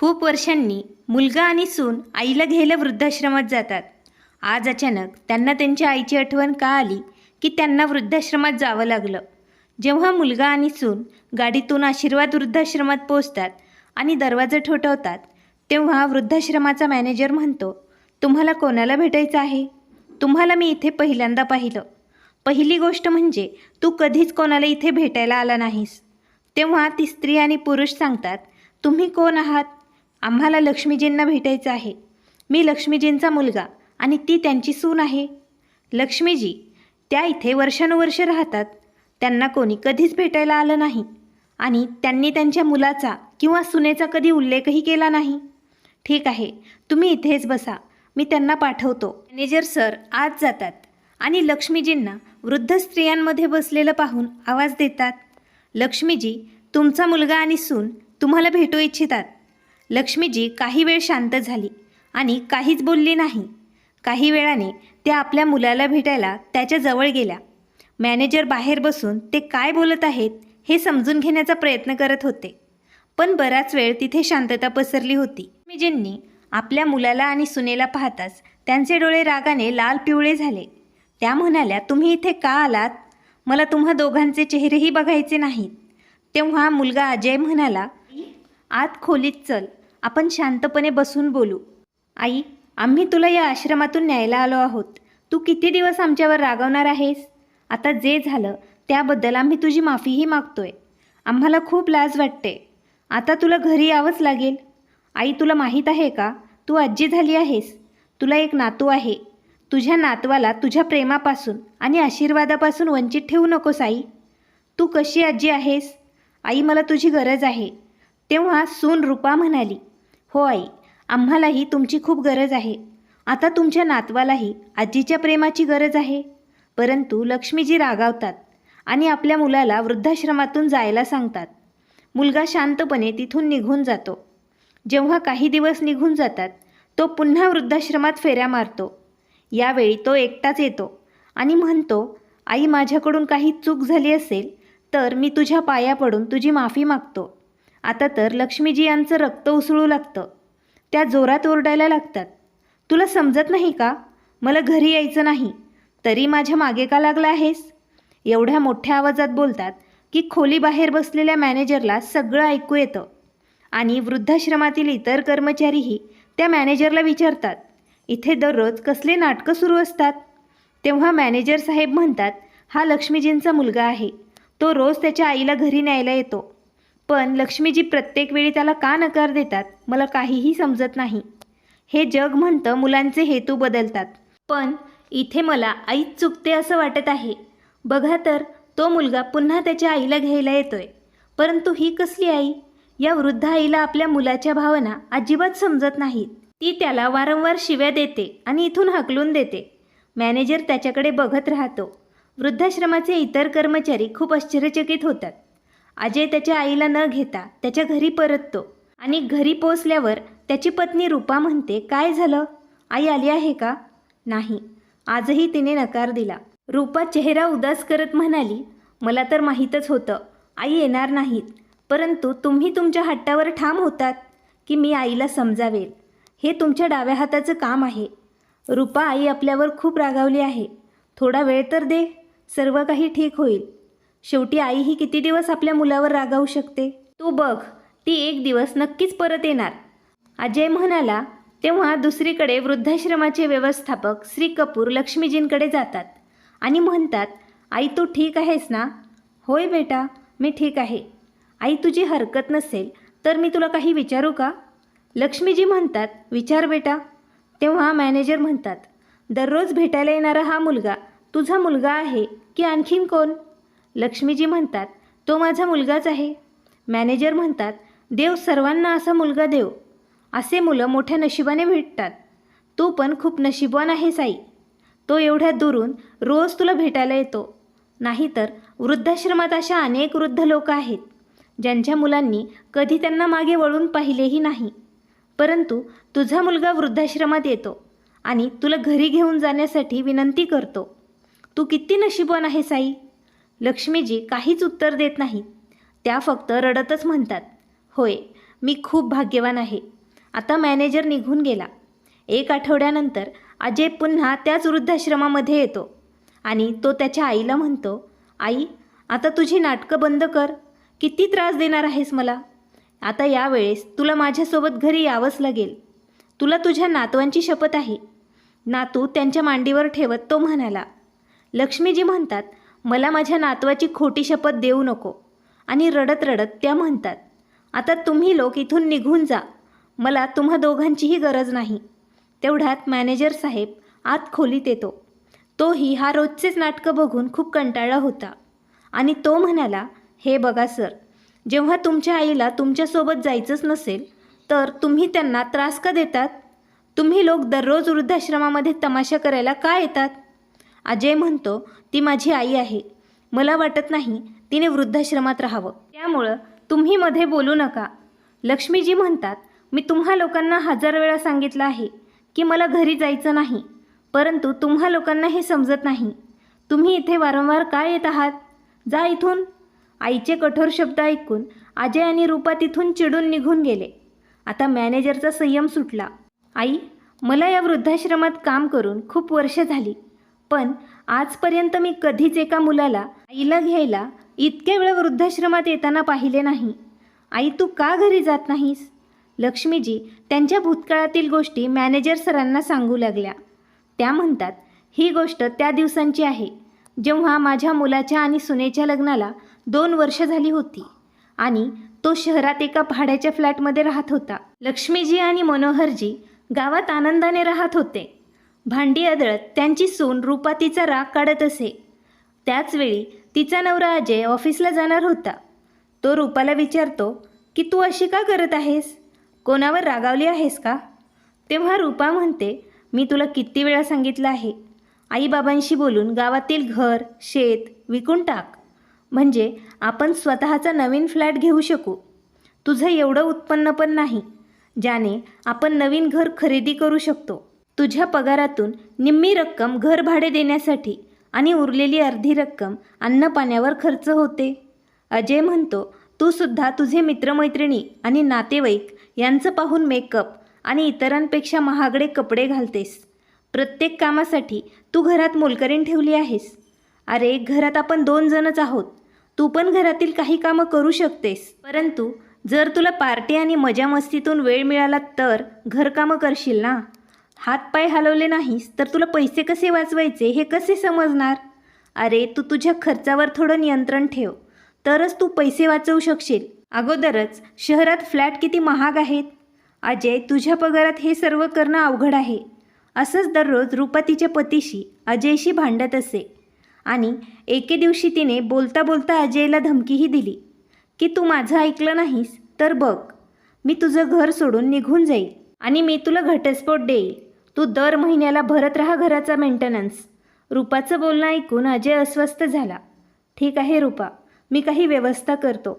खूप वर्षांनी मुलगा आणि सून आईला घ्यायला वृद्धाश्रमात जातात. आज अचानक त्यांना त्यांच्या आईची आठवण का आली की त्यांना वृद्धाश्रमात जावं लागलं. जेव्हा मुलगा आणि सून गाडीतून आशीर्वाद वृद्धाश्रमात पोहोचतात आणि दरवाजा ठोठावतात, तेव्हा वृद्धाश्रमाचा मॅनेजर म्हणतो, तुम्हाला कोणाला भेटायचं आहे? तुम्हाला मी इथे पहिल्यांदा पाहिलं. पहिली गोष्ट म्हणजे तू कधीच कोणाला इथे भेटायला आला नाहीस. तेव्हा ती स्त्री आणि पुरुष सांगतात, तुम्ही कोण आहात? आम्हाला लक्ष्मीजींना भेटायचं आहे. मी लक्ष्मीजींचा मुलगा आणि ती त्यांची सून आहे. लक्ष्मीजी त्या इथे वर्षानुवर्ष राहतात. त्यांना कोणी कधीच भेटायला आलं नाही आणि त्यांनी त्यांच्या मुलाचा किंवा सुनेचा कधी उल्लेखही केला नाही. ठीक आहे, तुम्ही इथेच बसा, मी त्यांना पाठवतो. मॅनेजर सर आज जातात आणि लक्ष्मीजींना वृद्ध स्त्रियांमध्ये बसलेलं पाहून आवाज देतात, लक्ष्मीजी तुमचा मुलगा आणि सून तुम्हाला भेटू इच्छितात. लक्ष्मीजी काही वेळ शांत झाली आणि काहीच बोलली नाही. काही वेळाने त्या आपल्या मुलाला भेटायला त्याच्या जवळ गेल्या. मॅनेजर बाहेर बसून ते काय बोलत आहेत हे समजून घेण्याचा प्रयत्न करत होते, पण बराच वेळ तिथे शांतता पसरली होती. लक्ष्मीजींनी आपल्या मुलाला आणि सुनेला पाहताच त्यांचे डोळे रागाने लाल पिवळे झाले. त्या म्हणाल्या, तुम्ही इथे का आलात? मला तुम्हा दोघांचे चेहरेही बघायचे नाहीत. तेव्हा मुलगा अजय म्हणाला, आत खोलीत चल, आपण शांतपणे बसून बोलू. आई, आम्ही तुला या आश्रमातून न्यायला आलो आहोत. तू किती दिवस आमच्यावर रागवणार आहेस? आता जे झालं त्याबद्दल आम्ही तुझी माफीही मागतोय. आम्हाला खूप लाज वाटते. आता तुला घरी यावंच लागेल. आई, तुला माहीत आहे का, तू आजी झाली आहेस. तुला एक नातू आहे. तुझ्या नातवाला तुझ्या प्रेमापासून आणि आशीर्वादापासून वंचित ठेवू नकोस आई. तू कशी आजी आहेस? आई, मला तुझी गरज आहे. तेव्हा सून रूपा म्हणाली, हो आई, आम्हालाही तुमची खूप गरज आहे. आता तुमच्या नातवालाही आजीच्या प्रेमाची गरज आहे. परंतु लक्ष्मीजी रागावतात आणि आपल्या मुलाला वृद्धाश्रमातून जायला सांगतात. मुलगा शांतपणे तिथून निघून जातो. जेव्हा काही दिवस निघून जातात, तो पुन्हा वृद्धाश्रमात फेऱ्या मारतो. यावेळी तो एकटाच येतो आणि म्हणतो, आई, माझ्याकडून काही चूक झाली असेल तर मी तुझ्या पाया पडून तुझी माफी मागतो. आता तर लक्ष्मीजी यांचं रक्त उसळू लागतं. त्या जोरात ओरडायला लागतात, तुला समजत नाही का? मला घरी यायचं नाही, तरी माझ्या मागे का लागला आहेस? एवढ्या मोठ्या आवाजात बोलतात की खोलीबाहेर बसलेल्या मॅनेजरला सगळं ऐकू येतं आणि वृद्धाश्रमातील इतर कर्मचारीही त्या मॅनेजरला विचारतात, इथे दररोज कसले नाटकं सुरू असतात? तेव्हा मॅनेजर साहेब म्हणतात, हा लक्ष्मीजींचा मुलगा आहे. तो रोज त्याच्या आईला घरी न्यायला येतो. पण लक्ष्मीजी प्रत्येक वेळी त्याला का नकार देतात मला काहीही समजत नाही. हे जग म्हणतं मुलांचे हेतू बदलतात, पण इथे मला आईच चुकते असं वाटत आहे. बघा तर, तो मुलगा पुन्हा त्याच्या आईला घ्यायला येतोय, परंतु ही कसली आई? या वृद्ध आईला आपल्या मुलाच्या भावना अजिबात समजत नाहीत. ती त्याला वारंवार शिव्या देते आणि इथून हाकलून देते. मॅनेजर त्याच्याकडे बघत राहतो. वृद्धाश्रमाचे इतर कर्मचारी खूप आश्चर्यचकित होतात. अजय त्याच्या आईला न घेता त्याच्या घरी परततो आणि घरी पोचल्यावर त्याची पत्नी रूपा म्हणते, काय झालं? आई आली आहे का? नाही, आजही तिने नकार दिला. रूपा चेहरा उदास करत म्हणाली, मला तर माहीतच होतं आई येणार नाहीत, परंतु तुम्ही तुमच्या हट्टावर ठाम होतात की मी आईला समजावेल. हे तुमच्या डाव्या हाताचं काम आहे. रूपा, आई आपल्यावर खूप रागावली आहे. थोडा वेळ तर दे, सर्व काही ठीक होईल. शेवटी आई ही किती दिवस आपल्या मुलावर रागावू शकते? तू बघ, ती एक दिवस नक्कीच परत येणार, अजय म्हणाला. तेव्हा दुसरीकडे वृद्धाश्रमाचे व्यवस्थापक श्री कपूर लक्ष्मीजींकडे जातात आणि म्हणतात, आई तू ठीक आहेस ना? होय बेटा, मी ठीक आहे. आई, तुझी हरकत नसेल तर मी तुला काही विचारू का? लक्ष्मीजी म्हणतात, विचार बेटा. तेव्हा मॅनेजर म्हणतात, दररोज भेटायला येणारा हा मुलगा तुझा मुलगा आहे की आणखीन कोण? लक्ष्मीजी म्हणतात, तो माझा मुलगाच आहे. मॅनेजर म्हणतात, देव सर्वांना असा मुलगा देव. असे मुलं मोठ्या नशिबाने भेटतात. तू पण खूप नशीबवान आहेस आई. तो एवढ्या दुरून रोज तुला भेटायला येतो. नाहीतर वृद्धाश्रमात अशा अनेक वृद्ध लोक आहेत ज्यांच्या मुलांनी कधी त्यांना मागे वळून पाहिलेही नाही. परंतु तुझा मुलगा वृद्धाश्रमात येतो आणि तुला घरी घेऊन जाण्यासाठी विनंती करतो. तू किती नशीबवान आहेस आई. लक्ष्मीजी काहीच उत्तर देत नाहीत. त्या फक्त रडतच म्हणतात, होय, मी खूप भाग्यवान आहे. आता मॅनेजर निघून गेला. 1 आठवड्यानंतर अजय पुन्हा त्याच वृद्धाश्रमामध्ये येतो आणि तो त्याच्या आईला म्हणतो, आई, आता तुझी नाटकं बंद कर. किती त्रास देणार आहेस मला. आता यावेळेस तुला माझ्यासोबत घरी यावंच लागेल. तुला तुझ्या नातवांची शपथ आहे. नातू त्यांच्या मांडीवर ठेवत तो म्हणाला. लक्ष्मीजी म्हणतात, मला माझ्या नातवाची खोटी शपथ देऊ नको. आणि रडत रडत त्या म्हणतात, आता तुम्ही लोक इथून निघून जा. मला तुम्हा दोघांचीही गरज नाही. तेवढ्यात मॅनेजर साहेब आत खोलीत येतो. तोही हा रोजचेच नाटकं बघून खूप कंटाळला होता आणि तो म्हणाला, हे बघा सर, जेव्हा तुमच्या आईला तुमच्यासोबत जायचंच नसेल तर तुम्ही त्यांना त्रास का देतात. तुम्ही लोक दररोज वृद्धाश्रमामध्ये तमाशा करायला का येतात. अजय म्हणतो, ती माझी आई आहे. मला वाटत नाही तिने वृद्धाश्रमात राहावं. त्यामुळं तुम्ही मध्ये बोलू नका. लक्ष्मीजी म्हणतात, मी तुम्हा लोकांना 1000 वेळा सांगितलं आहे की मला घरी जायचं नाही, परंतु तुम्हा लोकांना हे समजत नाही. तुम्ही इथे वारंवार का येत आहात. जा इथून. आईचे कठोर शब्द ऐकून अजय आणि रूपा तिथून चिडून निघून गेले. आता मॅनेजरचा संयम सुटला. आई, मला या वृद्धाश्रमात काम करून खूप वर्ष झाली, पण आजपर्यंत मी कधीच एका मुलाला आईला घ्यायला इतक्या वेळ वृद्धाश्रमात येताना पाहिले नाही. आई, तू का घरी जात नाहीस. लक्ष्मीजी त्यांच्या भूतकाळातील गोष्टी मॅनेजर सरांना सांगू लागल्या. त्या म्हणतात, ही गोष्ट त्या दिवसांची आहे जेव्हा माझ्या मुलाच्या आणि सुनेच्या लग्नाला 2 वर्ष झाली होती आणि तो शहरात एका भाड्याच्या फ्लॅटमध्ये राहत होता. लक्ष्मीजी आणि मनोहरजी गावात आनंदाने राहत होते. भांडी अदळत त्यांची सून रूपा तिचा राग काढत असे. त्याचवेळी तिचा नवरा अजय ऑफिसला जाणार होता. तो रूपाला विचारतो की तू अशी का करत आहेस. कोणावर रागावली आहेस का. तेव्हा रूपा म्हणते, मी तुला किती वेळा सांगितलं आहे, आईबाबांशी बोलून गावातील घर शेत विकून टाक, म्हणजे आपण स्वतःचा नवीन फ्लॅट घेऊ शकू. तुझं एवढं उत्पन्न पण नाही ज्याने आपण नवीन घर खरेदी करू शकतो. तुझ्या पगारातून निम्मी रक्कम घर भाडे देण्यासाठी आणि उरलेली अर्धी रक्कम अन्नपाण्यावर खर्च होते. अजय म्हणतो, तू सुद्धा तुझे मित्रमैत्रिणी आणि नातेवाईक यांचं पाहून मेकअप आणि इतरांपेक्षा महागडे कपडे घालतेस. प्रत्येक कामासाठी तू घरात मोलकरीण ठेवली आहेस. अरे, घरात आपण 2 जणच आहोत. तू पण घरातील काही कामं करू शकतेस, परंतु जर तुला पार्टी आणि मजा मस्तीतून वेळ मिळाला तर घरकामं करशील ना. हातपाय हलवले नाहीस तर तुला पैसे कसे वाचवायचे हे कसे समजणार. अरे, तू तुझ्या खर्चावर थोडं नियंत्रण ठेव, तरच तू पैसे वाचवू शकशील. अगोदरच शहरात फ्लॅट किती महाग आहेत. अजय, तुझ्या पगारात हे सर्व करणं अवघड आहे. असंच दररोज रूपा तिच्या पतीशी अजयशी भांडत असे आणि एके दिवशी तिने बोलता बोलता अजयला धमकीही दिली की तू माझं ऐकलं नाहीस तर बघ, मी तुझं घर सोडून निघून जाईल आणि मी तुला घटस्फोट देईल. तू दर महिन्याला भरत राहा घराचा मेंटेनन्स. रूपाचं बोलणं ऐकून अजय अस्वस्थ झाला. ठीक आहे रूपा, मी काही व्यवस्था करतो.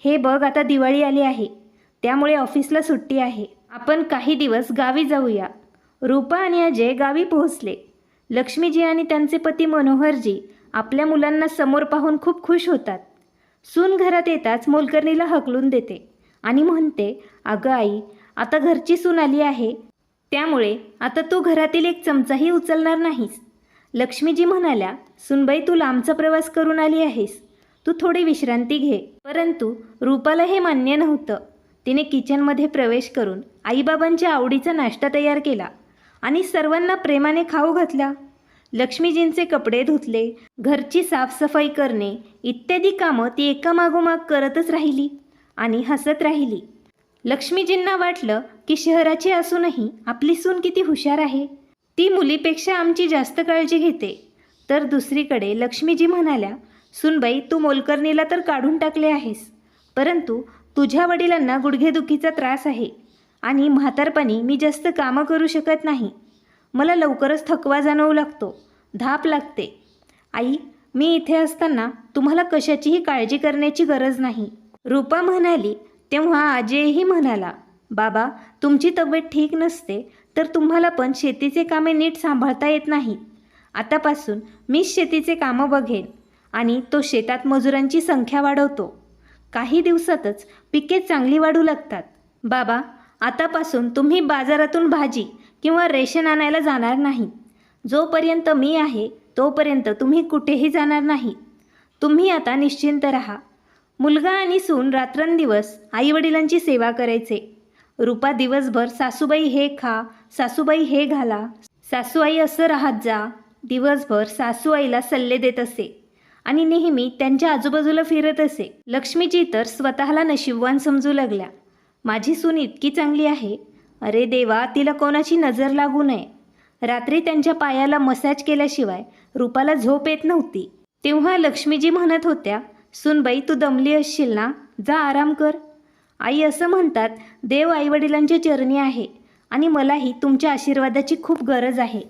हे बघ, आता दिवाळी आली आहे, त्यामुळे ऑफिसला सुट्टी आहे. आपण काही दिवस गावी जाऊया. रूपा आणि अजय गावी पोहोचले. लक्ष्मीजी आणि त्यांचे पती मनोहरजी आपल्या मुलांना समोर पाहून खूप खुश होतात. सून घरात येताच मोलकरणीला हकलून देते आणि म्हणते, अगं आई, आता घरची सून आली आहे, त्यामुळे आता तू घरातील एक चमचाही उचलणार नाहीस. लक्ष्मीजी म्हणाल्या, सुनबाई, तू लांबचा प्रवास करून आली आहेस, तू थोडी विश्रांती घे. परंतु रूपाला हे मान्य नव्हतं. तिने किचनमध्ये प्रवेश करून आईबाबांच्या आवडीचा नाश्ता तयार केला आणि सर्वांना प्रेमाने खाऊ घातला. लक्ष्मीजींचे कपडे धुतले, घरची साफसफाई करणे इत्यादी कामं ती एकामागोमाग करतच राहिली आणि हसत राहिली. लक्ष्मीजींना वाटलं की शहराची असूनही आपली सून किती हुशार आहे. ती मुलीपेक्षा आमची जास्त काळजी घेते. तर दुसरीकडे लक्ष्मीजी म्हणाल्या, सुनबाई, तू मोलकरणीला तर काढून टाकले आहेस, परंतु तुझ्या वडिलांना गुडघेदुखीचा त्रास आहे आणि म्हातारपणी मी जास्त कामं करू शकत नाही. मला लवकरच थकवा जाणवू लागतो, धाप लागते. आई, मी इथे असताना तुम्हाला कशाचीही काळजी करण्याची गरज नाही. रूपा म्हणाली. तेव्हा अजयही म्हणाला, बाबा, तुमची तब्येत ठीक नसते तर तुम्हाला पण शेतीचे कामे नीट सांभाळता येत नाही. आतापासून मीच शेतीचे कामं बघेन आणि तो शेतात मजुरांची संख्या वाढवतो. काही दिवसातच पिके चांगली वाढू लागतात. बाबा, आतापासून तुम्ही बाजारातून भाजी किंवा रेशन आणायला जाणार नाही. जोपर्यंत मी आहे तोपर्यंत तुम्ही कुठेही जाणार नाही. तुम्ही आता निश्चिंत राहा. मुलगा आणि सून रात्रंदिवस आईवडिलांची सेवा करायचे. रूपा दिवसभर सासूबाई हे खा, सासूबाई हे घाला, सासूआई असं राहत जा, दिवसभर सासूआईला सल्ले देत असे आणि नेहमी त्यांच्या आजूबाजूला फिरत असे. लक्ष्मीजी तर स्वतःला नशीबवान समजू लागल्या. माझी सून इतकी चांगली आहे, अरे देवा, तिला कोणाची नजर लागू नये. रात्री त्यांच्या पायाला मसाज केल्याशिवाय रूपाला झोप येत नव्हती. तेव्हा लक्ष्मीजी म्हणत होत्या, सूनबाई तू दमली असशील ना, जा आराम कर. आई असं म्हणतात, देव आईवडिलांच्या चरणी आहे आणि मलाही तुमच्या आशीर्वादाची खूप गरज आहे.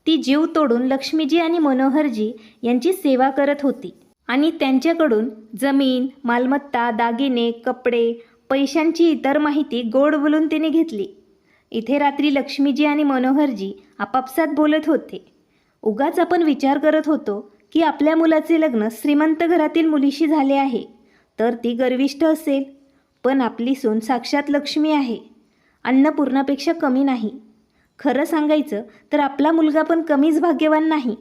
ती जीव तोडून लक्ष्मीजी आणि मनोहरजी यांची सेवा करत होती आणि त्यांच्याकडून जमीन, मालमत्ता, दागिने, कपडे, पैशांची इतर माहिती गोड बोलून तिने घेतली. इथे रात्री लक्ष्मीजी आणि मनोहरजी आपापसात बोलत होते. उगाच आपण विचार करत होतो की आपल्या मुलाचे लग्न श्रीमंत घरातील मुलीशी झाले आहे तर ती गर्विष्ठ असेल, पण आपली सून साक्षात लक्ष्मी आहे, अन्नपूर्णापेक्षा कमी नाही. खरं सांगायचं तर आपला मुलगा पण कमीच भाग्यवान नाही.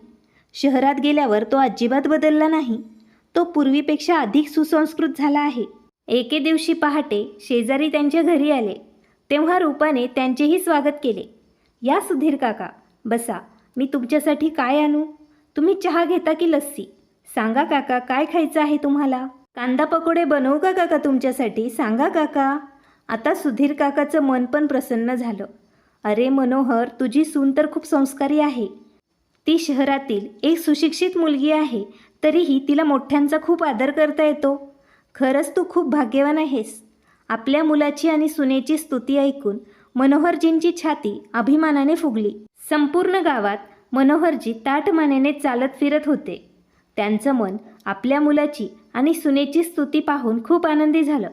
शहरात गेल्यावर तो अजिबात बदलला नाही. तो पूर्वीपेक्षा अधिक सुसंस्कृत झाला आहे. एके दिवशी पहाटे शेजारी त्यांच्या घरी आले. तेव्हा रूपाने त्यांचेही स्वागत केले. या सुधीर काका, बसा, मी तुमच्यासाठी काय आणू? तुम्ही चहा घेता की लस्सी? सांगा काका, काय खायचं आहे तुम्हाला? कांदा पकोडे बनवू का काका तुमच्यासाठी? सांगा काका. आता सुधीर काकाचं मन पण प्रसन्न झालं. अरे मनोहर, तुझी सून तर खूप संस्कारी आहे. ती शहरातील एक सुशिक्षित मुलगी आहे, तरीही तिला मोठ्यांचा खूप आदर करता येतो. खरंच तू खूप भाग्यवान आहेस. आपल्या मुलाची आणि सुनेची स्तुती ऐकून मनोहरजींची छाती अभिमानाने फुगली. संपूर्ण गावात मनोहरजी ताठमानेने चालत फिरत होते. त्यांचं मन आपल्या मुलाची आणि सुनेची स्तुती पाहून खूप आनंदी झालं.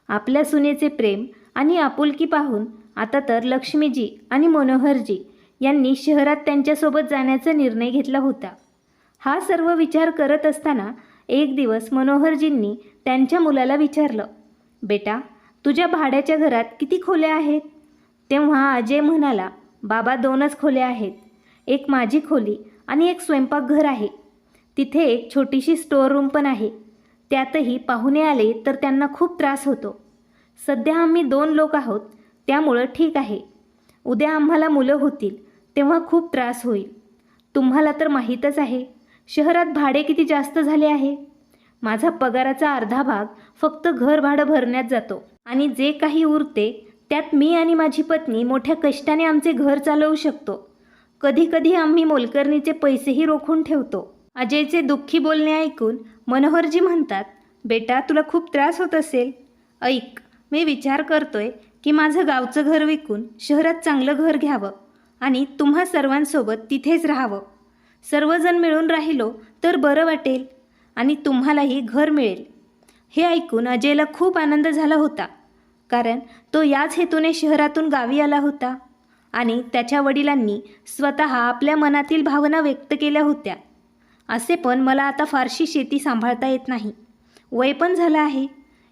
आपल्या सुनेचे प्रेम आणि आपुलकी पाहून आता तर लक्ष्मीजी आणि मनोहरजी यांनी शहरात त्यांच्यासोबत जाण्याचा निर्णय घेतला होता. हा सर्व विचार करत असताना एक दिवस मनोहरजींनी त्यांच्या मुलाला विचारलं, बेटा, तुझ्या भाड्याच्या घरात किती खोल्या आहेत? तेव्हा अजय म्हणाला, बाबा, 2च खोल्या आहेत. एक माझी खोली आणि एक स्वयंपाकघर आहे. तिथे एक छोटीशी स्टोअर रूम पण आहे. त्यातही पाहुणे आले तर त्यांना खूप त्रास होतो. सध्या आम्ही 2 लोक आहोत, त्यामुळं ठीक आहे. उद्या आम्हाला मुलं होतील तेव्हा खूप त्रास होईल. तुम्हाला तर माहीतच आहे शहरात भाडे किती जास्त झाले आहे. माझा पगाराचा अर्धा भाग फक्त घर भाडं भरण्यात जातो आणि जे काही उरते त्यात मी आणि माझी पत्नी मोठ्या कष्टाने आमचे घर चालवू शकतो. कधीकधी आम्ही मोलकरणीचे पैसेही रोखून ठेवतो. अजयचे दुःखी बोलणे ऐकून मनोहरजी म्हणतात, बेटा, तुला खूप त्रास होत असेल. ऐक, मी विचार करतोय की माझं गावचं घर विकून शहरात चांगलं घर घ्यावं आणि तुम्हा सर्वांसोबत तिथेच राहावं. सर्वजण मिळून राहिलो तर बरं वाटेल आणि तुम्हालाही घर मिळेल. हे ऐकून अजयला खूप आनंद झाला होता, कारण तो याच हेतूने शहरातून गावी आला होता आणि त्याच्या वडिलांनी स्वतः आपल्या मनातील भावना व्यक्त केल्या होत्या. असे पण मला आता फारशी शेती सांभाळता येत नाही, वय पण झालं आहे.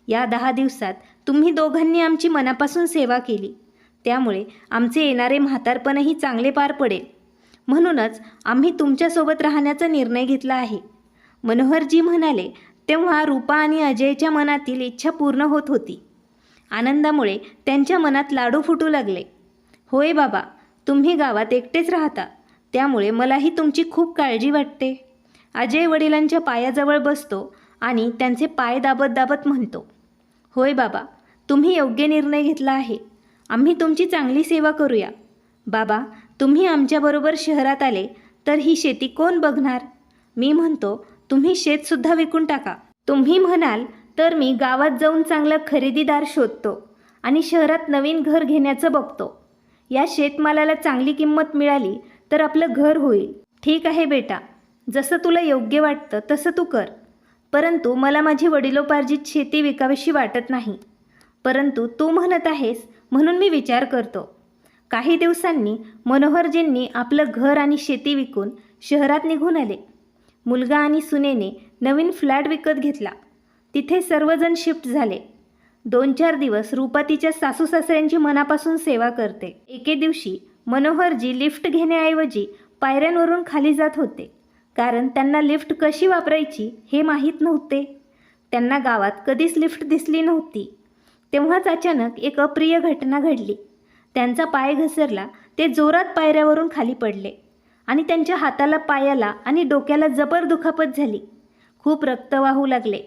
या 10 दिवसात तुम्ही दोघांनी आमची मनापासून सेवा केली, त्यामुळे आमचे येणारे म्हातारपणही चांगले पार पडेल. म्हणूनच आम्ही तुमच्यासोबत राहण्याचा निर्णय घेतला आहे. मनोहरजी म्हणाले. तेव्हा रूपा आणि अजयच्या मनातील इच्छा पूर्ण होत होती. आनंदामुळे त्यांच्या मनात लाडू फुटू लागले. होय बाबा, तुम्ही गावात एकटेच राहता, त्यामुळे मलाही तुमची खूप काळजी वाटते. अजय वडिलांच्या पायाजवळ बसतो आणि त्यांचे पाय दाबत दाबत म्हणतो, होय बाबा, तुम्ही योग्य निर्णय घेतला आहे. आम्ही तुमची चांगली सेवा करूया. बाबा, तुम्ही आमच्याबरोबर शहरात आले तर ही शेती कोण बघणार? मी म्हणतो तुम्ही शेतसुद्धा विकून टाका. तुम्ही म्हणाल तर मी गावात जाऊन चांगला खरेदीदार शोधतो आणि शहरात नवीन घर घेण्याचं बघतो. या शेतमालाला चांगली किंमत मिळाली तर आपलं घर होईल. ठीक आहे बेटा, जसं तुला योग्य वाटतं तसं तू कर. परंतु मला माझी वडिलोपार्जित शेती विकावीशी वाटत नाही. परंतु तू म्हणत आहेस म्हणून मी विचार करतो. काही दिवसांनी मनोहरजींनी आपलं घर आणि शेती विकून शहरात निघून आले. मुलगा आणि सुनेने नवीन फ्लॅट विकत घेतला. तिथे सर्वजण शिफ्ट झाले. 2-4 दिवस रूपा तिच्या सासू सासऱ्यांची मनापासून सेवा करते. एके दिवशी मनोहरजी लिफ्ट घेण्याऐवजी पायऱ्यांवरून खाली जात होते, कारण त्यांना लिफ्ट कशी वापरायची हे माहीत नव्हते. त्यांना गावात कधीच लिफ्ट दिसली नव्हती. तेव्हाच अचानक एक अप्रिय घटना घडली. त्यांचा पाय घसरला, ते जोरात पायऱ्यावरून खाली पडले आणि त्यांच्या हाताला, पायाला आणि डोक्याला जबर दुखापत झाली. खूप रक्त वाहू लागले.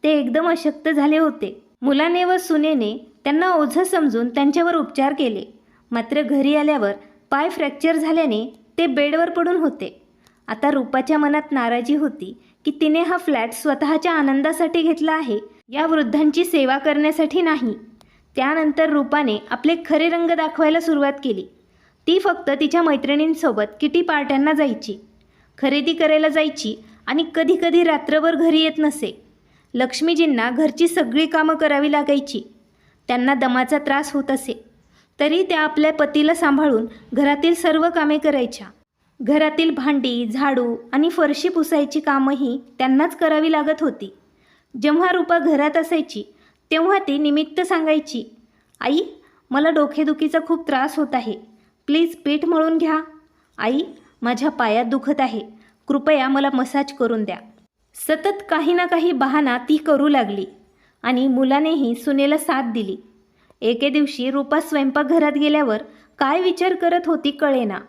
ते एकदम अशक्त झाले होते. मुलाने व सुनेने त्यांना ओझं समजून त्यांच्यावर उपचार केले. मात्र घरी आल्यावर पाय फ्रॅक्चर झाल्याने ते बेडवर पडून होते. आता रूपाच्या मनात नाराजी होती की तिने हा फ्लॅट स्वतःच्या आनंदासाठी घेतला आहे, या वृद्धांची सेवा करण्यासाठी नाही. त्यानंतर रूपाने आपले खरे रंग दाखवायला सुरुवात केली. ती फक्त तिच्या मैत्रिणींसोबत किटी पार्ट्यांना जायची, खरेदी करायला जायची आणि कधीकधी रात्रभर घरी येत नसे. लक्ष्मीजींना घरची सगळी कामं करावी लागायची. त्यांना दमाचा त्रास होत असे, तरी त्या आपल्या पतीला सांभाळून घरातील सर्व कामे करायच्या. घरातील भांडी, झाडू आणि फरशी पुसायची कामंही त्यांनाच करावी लागत होती. जेव्हा रूपा घरात असायची तेव्हा ती निमित्त सांगायची, आई, मला डोकेदुखीचा खूप त्रास होत आहे, प्लीज पीठ मळून घ्या. आई, माझ्या पायात दुखत आहे, कृपया मला मसाज करून द्या. सतत काही ना काही बहाणा ती करू लागली आणि मुलानेही सुनेला साथ दिली. एके दिवशी रूपा स्वयंपाकघरात गेल्यावर काय विचार करत होती कळेना.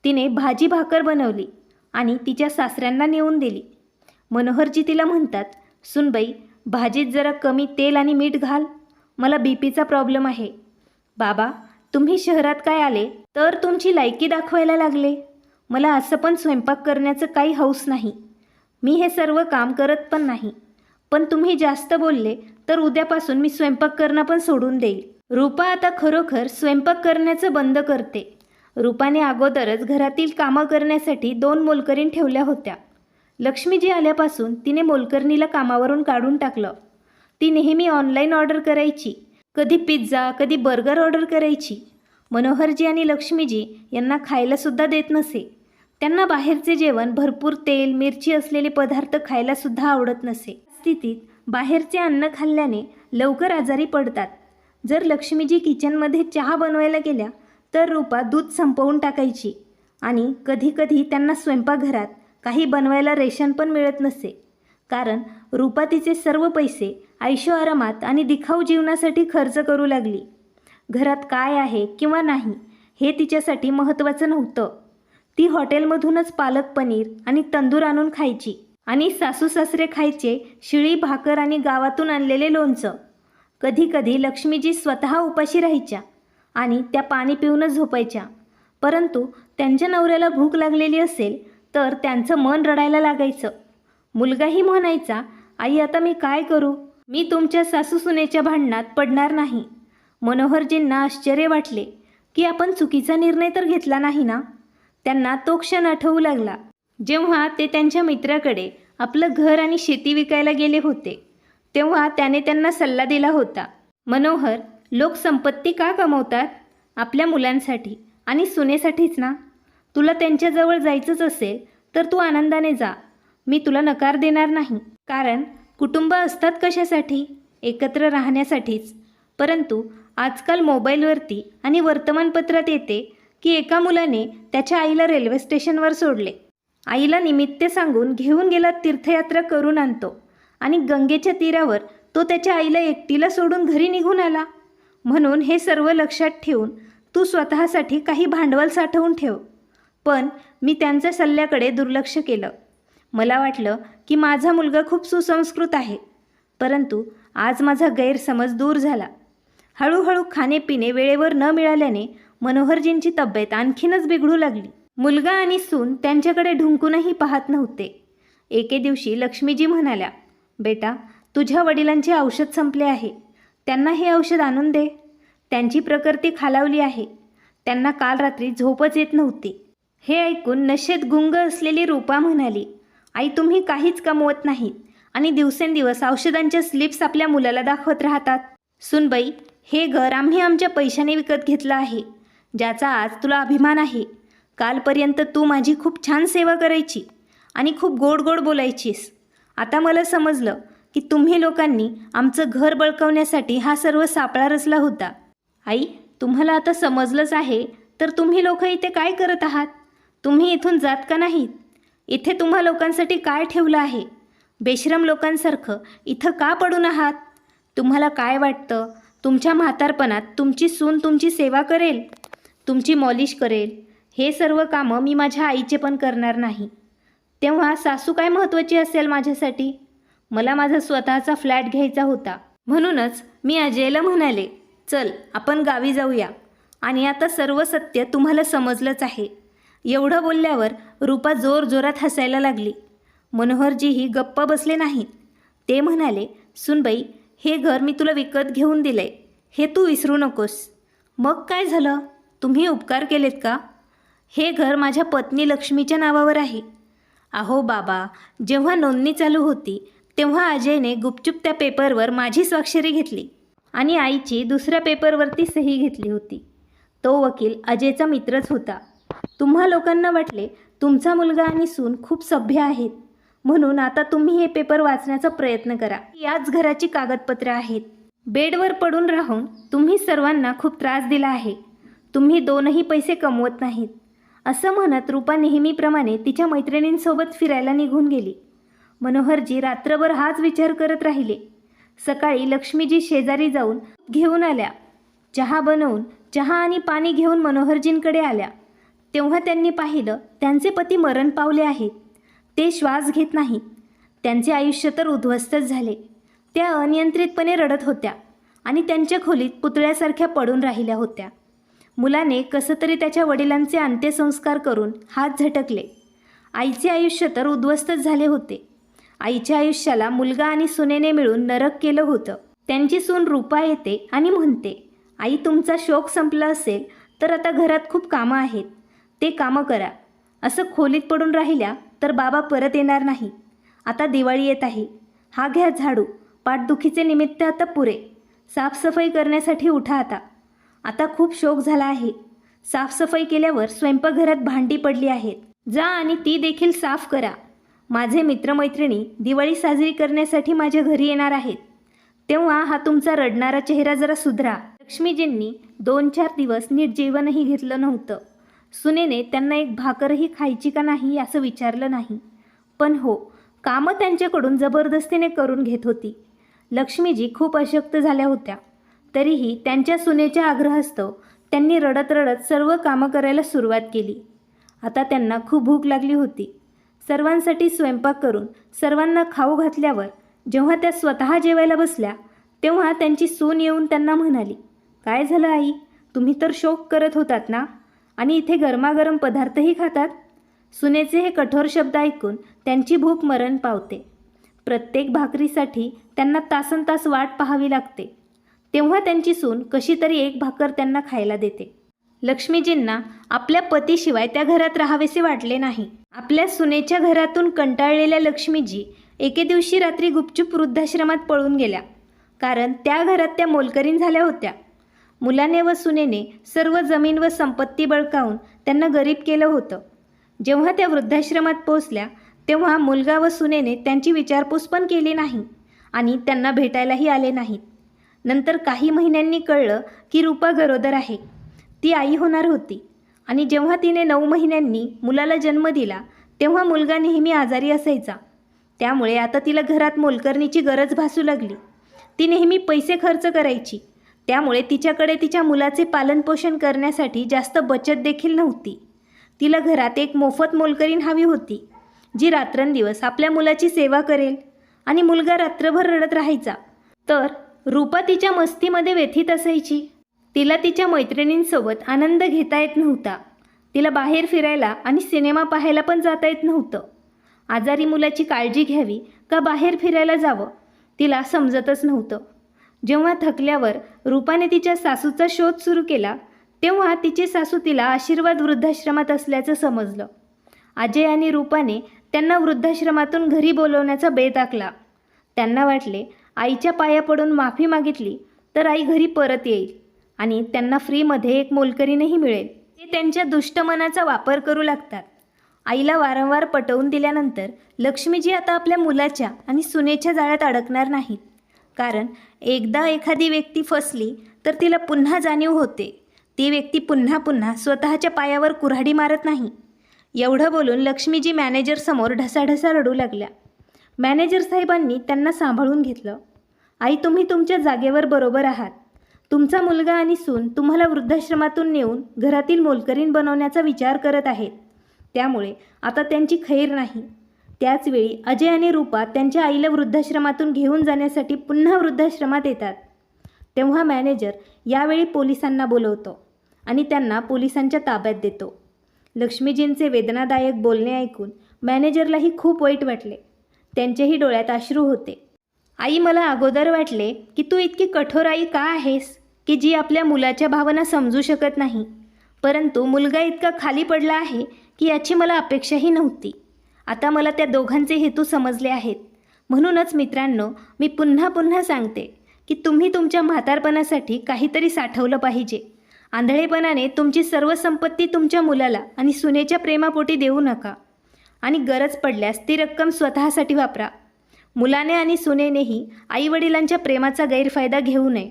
तिने भाजी भाकर बनवली आणि तिच्या सासऱ्यांना नेऊन दिली. मनोहरजी तिला म्हणतात, सुनबाई, भाजीत जरा कमी तेल आणि मीठ घाल, मला बीपीचा प्रॉब्लेम आहे. बाबा, तुम्ही शहरात काय आले तर तुमची लायकी दाखवायला लागले. मला असं पण स्वयंपाक करण्याचं काही हौस नाही. मी हे सर्व काम करत पण नाही. पण तुम्ही जास्त बोलले तर उद्यापासून मी स्वयंपाक करणं पण सोडून देईल. रूपा आता खरोखर स्वयंपाक करण्याचं बंद करते. रूपाने अगोदरच घरातील कामं करण्यासाठी 2 मोलकरीण ठेवल्या होत्या. लक्ष्मीजी आल्यापासून तिने मोलकरणीला कामावरून काढून टाकलं. ती नेहमी ऑनलाईन ऑर्डर करायची, कधी पिझ्झा, कधी बर्गर ऑर्डर करायची. मनोहरजी आणि लक्ष्मीजी यांना खायलासुद्धा देत नसे. त्यांना बाहेरचे जेवण, भरपूर तेल, मिरची असलेले पदार्थ खायलासुद्धा आवडत नसे. स्थितीत बाहेरचे अन्न खाल्ल्याने लवकर आजारी पडतात. जर लक्ष्मीजी किचनमध्ये चहा बनवायला गेल्या तर रूपा दूध संपवून टाकायची आणि कधीकधी त्यांना स्वयंपाकघरात काही बनवायला रेशन पण मिळत नसे, कारण रूपा तिचे सर्व पैसे ऐशोआरामात आणि दिखाऊ जीवनासाठी खर्च करू लागली. घरात काय आहे किंवा नाही हे तिच्यासाठी महत्त्वाचं नव्हतं. ती हॉटेलमधूनच पालक पनीर आणि तंदूर आणून खायची आणि सासू सासरे खायचे शिळी भाकर आणि गावातून आणलेले लोणचं. कधीकधी लक्ष्मीजी स्वतः उपाशी राहायच्या आणि त्या पाणी पिऊनच झोपायच्या. परंतु त्यांच्या नवऱ्याला भूक लागलेली असेल तर त्यांचं मन रडायला लागायचं. मुलगाही म्हणायचा, आई, आता मी काय करू? मी तुमच्या सासूसुनेच्या भांडणात पडणार नाही. मनोहरजींना आश्चर्य वाटले की आपण चुकीचा निर्णय तर घेतला नाही ना. त्यांना तो क्षण आठवू लागला जेव्हा ते त्यांच्या मित्राकडे आपलं घर आणि शेती विकायला गेले होते. तेव्हा त्याने त्यांना सल्ला दिला होता, मनोहर, लोक संपत्ती का कमवतात? आपल्या मुलांसाठी आणि सुनेसाठीच ना. तुला त्यांच्याजवळ जायचंच असेल तर तू आनंदाने जा. मी तुला नकार देणार नाही, कारण कुटुंब असतात कशासाठी? एकत्र राहण्यासाठीच. परंतु आजकाल मोबाईलवरती आणि वर्तमानपत्रात येते की एका मुलाने त्याच्या आईला रेल्वे स्टेशनवर सोडले. आईला निमित्त सांगून घेऊन गेला, तीर्थयात्रा करून आणतो आणि गंगेच्या तीरावर तो त्याच्या आईला एकटीला सोडून घरी निघून आला. म्हणून हे सर्व लक्षात ठेवून तू स्वतःसाठी काही भांडवल साठवून ठेव. पण मी त्यांच्या सल्ल्याकडे दुर्लक्ष केलं. मला वाटलं की माझा मुलगा खूप सुसंस्कृत आहे, परंतु आज माझा गैरसमज दूर झाला. हळूहळू खाणेपिणे वेळेवर न मिळाल्याने मनोहरजींची तब्येत आणखीनच बिघडू लागली. मुलगा आणि सून त्यांच्याकडे ढुंकूनही पाहत नव्हते. एके दिवशी लक्ष्मीजी म्हणाल्या, बेटा, तुझ्या वडिलांचे औषध संपले आहे, त्यांना हे औषध आणून दे. त्यांची प्रकृती खालावली आहे. त्यांना काल रात्री झोपच येत नव्हती. हे ऐकून नशेत गुंग असलेली रूपा म्हणाली, आई, तुम्ही काहीच कमवत नाहीत आणि दिवसेंदिवस औषधांच्या स्लिप्स आपल्या मुलाला दाखवत राहतात. सुनबाई, हे घर आम्ही आमच्या पैशाने विकत घेतलं आहे, ज्याचा आज तुला अभिमान आहे. कालपर्यंत तू माझी खूप छान सेवा करायची आणि खूप गोड गोड बोलायचीस. आता मला समजलं की तुम्ही लोकांनी आमचं घर बळकावण्यासाठी हा सर्व सापळा रचला होता. आई, तुम्हाला आता समजलंच आहे, तर तुम्ही लोक इथे काय करत आहात? तुम्ही इथून जात का नाहीत? इथे तुम्हा लोकांसाठी काय ठेवलं आहे? बेशरम लोकांसारखं इथं का पडून आहात? तुम्हाला काय वाटतं, तुमच्या म्हातारपणात तुमची सून तुमची सेवा करेल, तुमची मॉलिश करेल? हे सर्व कामं मी माझ्या आईचे पण करणार नाही. तेव्हा सासू काय महत्त्वाची असेल माझ्यासाठी? मला माझा स्वतःचा फ्लॅट घ्यायचा होता. म्हणूनच मी अजयला म्हणाले, चल आपण गावी जाऊया. आणि आता सर्व सत्य तुम्हाला समजलंच आहे. एवढं बोलल्यावर रूपा जोरजोरात हसायला लागली. मनोहरजीही गप्प बसले नाहीत. ते म्हणाले, सुनबाई, हे घर मी तुला विकत घेऊन दिलंय, हे तू विसरू नकोस. मग काय झालं? तुम्ही उपकार केलेत का? हे घर माझ्या पत्नी लक्ष्मीच्या नावावर आहे. अहो बाबा, जेव्हा नोंदणी चालू होती तेव्हा अजयने गुपचूप त्या पेपरवर माझी स्वाक्षरी घेतली आणि आईची दुसऱ्या पेपरवरती सही घेतली होती. तो वकील अजयचा मित्रच होता. तुम्हा लोकांना वाटले तुमचा मुलगा आणि सून खूप सभ्य आहेत, म्हणून आता तुम्ही हे पेपर वाचण्याचा प्रयत्न करा. याच घराची कागदपत्रे आहेत. बेडवर पडून राहून तुम्ही सर्वांना खूप त्रास दिला आहे. तुम्ही दोनही पैसे कमवत नाहीत. असं म्हणत रूपा नेहमीप्रमाणे तिच्या मैत्रिणींसोबत फिरायला निघून गेली. मनोहरजी रात्रभर हाच विचार करत राहिले. सकाळी लक्ष्मीजी शेजारी जाऊन घेऊन आल्या. चहा बनवून चहा आणि पाणी घेऊन मनोहरजींकडे आल्या. तेव्हा त्यांनी पाहिलं त्यांचे पती मरण पावले आहेत. ते श्वास घेत नाहीत. त्यांचे आयुष्य तर उद्ध्वस्तच झाले. त्या अनियंत्रितपणे रडत होत्या आणि त्यांच्या खोलीत पुतळ्यासारख्या पडून राहिल्या होत्या. मुलाने कसं तरी त्याच्या वडिलांचे अंत्यसंस्कार करून हात झटकले. आईचे आयुष्य तर उद्ध्वस्तच झाले होते. आईच्या आयुष्याला मुलगा आणि सुनेने मिळून नरक केलं होतं. त्यांची सून रूपा येते आणि म्हणते, आई, तुमचा शोक संपला असेल तर आता घरात खूप कामं आहेत, ते कामं करा. असं खोलीत पडून राहिल्या तर बाबा परत येणार नाही. आता दिवाळी येत आहे, हा घ्या झाडू. पाठदुखीचे निमित्त आता पुरे. साफसफाई करण्यासाठी उठा आता. आता खूप शोक झाला आहे. साफसफाई केल्यावर स्वयंपाकघरात भांडी पडली आहेत, जा आणि ती देखील साफ करा. माझे मित्रमैत्रिणी दिवाळी साजरी करण्यासाठी माझ्या घरी येणार आहेत, तेव्हा हा तुमचा रडणारा चेहरा जरा सुधरा. लक्ष्मीजींनी 2-4 दिवस नीट जेवणही घेतलं नव्हतं. सुनेने त्यांना एक भाकरही खायची का नाही असं विचारलं नाही. पण हो, कामं त्यांच्याकडून जबरदस्तीने करून घेत होती. लक्ष्मीजी खूप अशक्त झाल्या होत्या. तरीही त्यांच्या सुनेच्या आग्रहास्तव त्यांनी रडत रडत सर्व कामं करायला सुरुवात केली. आता त्यांना खूप भूक लागली होती. सर्वांसाठी स्वयंपाक करून सर्वांना खाऊ घातल्यावर जेव्हा त्या स्वतः जेवायला बसल्या तेव्हा त्यांची सून येऊन त्यांना म्हणाली, काय झालं आई, तुम्ही तर शोक करत होतात ना, आणि इथे गरमागरम पदार्थही खातात? सुनेचे हे कठोर शब्द ऐकून त्यांची भूक मरण पावते. प्रत्येक भाकरीसाठी त्यांना तासनतास वाट पाहावी लागते. तेव्हा त्यांची सून कशी तरी एक भाकर त्यांना खायला देते. लक्ष्मीजींना आपल्या पतीशिवाय त्या घरात राहावेसे वाटले नाही. आपल्या सुनेच्या घरातून कंटाळलेल्या लक्ष्मीजी एके दिवशी रात्री गुपचूप वृद्धाश्रमात पळून गेल्या, कारण त्या घरात त्या मोलकरीण झाल्या होत्या. मुलाने व सुनेने सर्व जमीन व संपत्ती बळकावून त्यांना गरीब केलं होतं. जेव्हा त्या वृद्धाश्रमात पोहोचल्या तेव्हा मुलगा व सुनेने त्यांची विचारपूस पण केली नाही आणि त्यांना भेटायलाही आले नाहीत. नंतर काही महिन्यांनी कळलं की रूपा गरोदर आहे. ती आई होणार होती आणि जेव्हा तिने 9 महिन्यांनी मुलाला जन्म दिला तेव्हा मुलगा नेहमी आजारी असायचा. त्यामुळे आता तिला घरात मोलकरणीची गरज भासू लागली. ती नेहमी पैसे खर्च करायची. त्यामुळे तिच्याकडे तिच्या मुलाचे पालनपोषण करण्यासाठी जास्त बचत देखील नव्हती. तिला घरात एक मोफत मोलकरीण हवी होती, जी रात्रंदिवस आपल्या मुलाची सेवा करेल आणि मुलगा रात्रभर रडत राहायचा. तर रूपा तिच्या मस्तीमध्ये व्यथित असायची. तिला तिच्या मैत्रिणींसोबत आनंद घेता येत नव्हता. तिला बाहेर फिरायला आणि सिनेमा पाहायला पण जाता येत नव्हतं. आजारी मुलाची काळजी घ्यावी का बाहेर फिरायला जावं तिला समजतच नव्हतं. जेव्हा थकल्यावर रूपाने तिच्या सासूचा शोध सुरू केला तेव्हा तिची सासू तिला आशीर्वाद वृद्धाश्रमात असल्याचं समजलं. अजय आणि रूपाने त्यांना वृद्धाश्रमातून घरी बोलवण्याचा बेत आखला. त्यांना वाटले आईच्या पाया पडून माफी मागितली तर आई घरी परत येईल आणि त्यांना फ्रीमध्ये एक मोलकरीणही मिळेल. ते त्यांच्या दुष्ट मनाचा वापर करू लागतात. आईला वारंवार पटवून दिल्यानंतर लक्ष्मीजी आता आपल्या मुलाच्या आणि सुनेच्या जाळ्यात अडकणार नाहीत. कारण एकदा एखादी व्यक्ती फसली तर तिला पुन्हा जाणीव होते. ती व्यक्ती पुन्हा पुन्हा स्वतःच्या पायावर कुऱ्हाडी मारत नाही. एवढं बोलून लक्ष्मीजी मॅनेजरसमोर ढसाढसा रडू लागल्या. मॅनेजर साहेबांनी त्यांना सांभाळून घेतलं. आई, तुम्ही तुमच्या जागेवर बरोबर आहात. तुमचा मुलगा आणि सून तुम्हाला वृद्धाश्रमातून नेऊन घरातील मोलकरीण बनवण्याचा विचार करत आहेत. त्यामुळे आता त्यांची खैर नाही. त्याचवेळी अजय आणि रूपा त्यांच्या आईला वृद्धाश्रमातून घेऊन जाण्यासाठी पुन्हा वृद्धाश्रमात येतात. तेव्हा मॅनेजर यावेळी पोलिसांना बोलवतो आणि त्यांना पोलिसांच्या ताब्यात देतो. लक्ष्मीजींचे वेदनादायक बोलणे ऐकून मॅनेजरलाही खूप वाईट वाटले. त्यांच्याही डोळ्यात अश्रू होते. आई, मला अगोदर वाटले की तू इतकी कठोर आई का आहेस की जी आपल्या मुलाच्या भावना समजू शकत नाही. परंतु मुलगा इतका खाली पडला आहे की याची मला अपेक्षाही नव्हती. आता मला त्या दोघांचे हेतू समजले आहेत. म्हणूनच मित्रांनो, मी पुन्हा पुन्हा सांगते की तुम्ही तुमच्या म्हातारपणासाठी काहीतरी साठवलं पाहिजे. आंधळेपणाने तुमची सर्व संपत्ती तुमच्या मुलाला आणि सुनेच्या प्रेमापोटी देऊ नका आणि गरज पडल्यास ती रक्कम स्वतःसाठी वापरा. मुलाने आणि सुनेनेही आईवडिलांच्या प्रेमाचा गैरफायदा घेऊ नये.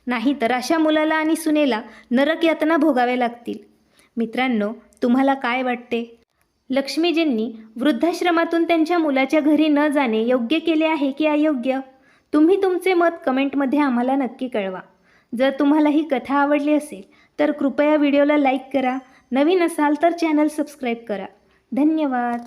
नाहीतर अशा मुलाला आणि सुनेला नरक यातना भोगाव्या लागतील. मित्रांनो, तुम्हाला काय वाटते? लक्ष्मीजींनी वृद्धाश्रमातून त्यांच्या मुलाच्या घरी न जाणे योग्य केले आहे की अयोग्य? तुम्ही तुमचे मत कमेंटमध्ये आम्हाला नक्की कळवा. जर तुम्हाला ही कथा आवडली असेल तर कृपया व्हिडिओला लाईक करा. नवीन असाल तर चॅनल सबस्क्राईब करा. धन्यवाद.